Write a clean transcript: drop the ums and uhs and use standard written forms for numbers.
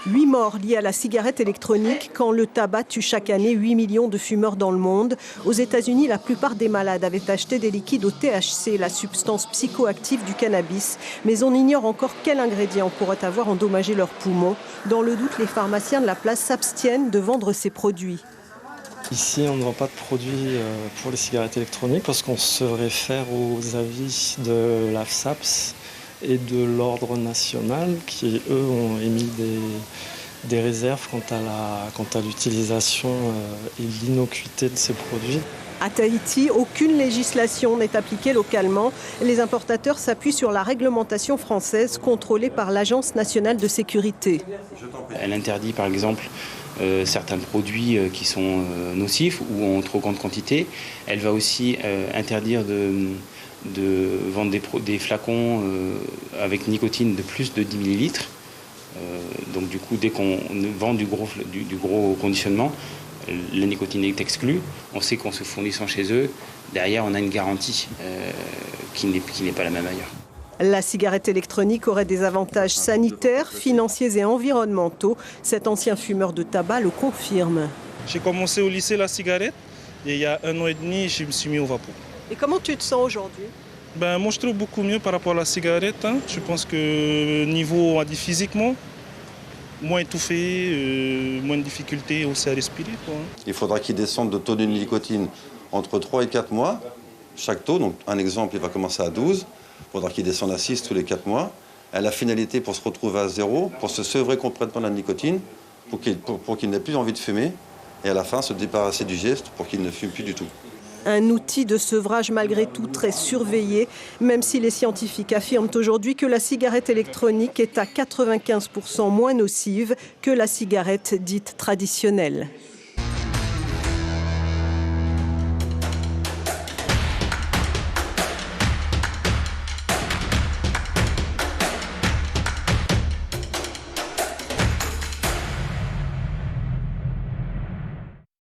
8 morts liés à la cigarette électronique quand le tabac tue chaque année 8 millions de fumeurs dans le monde. Aux États-Unis, la plupart des malades avaient acheté des liquides au THC, la substance psychoactive du cannabis. Mais on ignore encore quel ingrédient pourrait avoir endommagé leurs poumons. Dans le doute, les pharmaciens de la place s'abstiennent de vendre ces produits. Ici, on ne vend pas de produits pour les cigarettes électroniques parce qu'on se réfère aux avis de l'AFSAPS et de l'Ordre national qui, eux, ont émis des réserves quant à l'utilisation et l'innocuité de ces produits. À Tahiti, aucune législation n'est appliquée localement. Les importateurs s'appuient sur la réglementation française contrôlée par l'Agence nationale de sécurité. Elle interdit par exemple certains produits qui sont nocifs ou en trop grande quantité. Elle va aussi interdire de vendre des flacons avec nicotine de plus de 10 millilitres. Donc du coup, dès qu'on vend du gros conditionnement, la nicotine est exclue. On sait qu'en se fournissant chez eux, derrière, on a une garantie qui n'est pas la même ailleurs. La cigarette électronique aurait des avantages sanitaires, financiers et environnementaux. Cet ancien fumeur de tabac le confirme. J'ai commencé au lycée la cigarette et il y a 1 an et demi, je me suis mis au vapeau. Et comment tu te sens aujourd'hui ? Moi, je trouve beaucoup mieux par rapport à la cigarette. Je pense que niveau, on a dit physiquement, moins étouffé, moins de difficultés aussi à respirer. Il faudra qu'il descende de taux de nicotine entre 3 et 4 mois, chaque taux. Donc un exemple, il va commencer à 12. Il faudra qu'il descende à 6 tous les 4 mois. À la finalité, pour se retrouver à 0, pour se sevrer complètement de la nicotine, pour qu'il n'ait plus envie de fumer. Et à la fin, se débarrasser du geste pour qu'il ne fume plus du tout. Un outil de sevrage malgré tout très surveillé, même si les scientifiques affirment aujourd'hui que la cigarette électronique est à 95% moins nocive que la cigarette dite traditionnelle.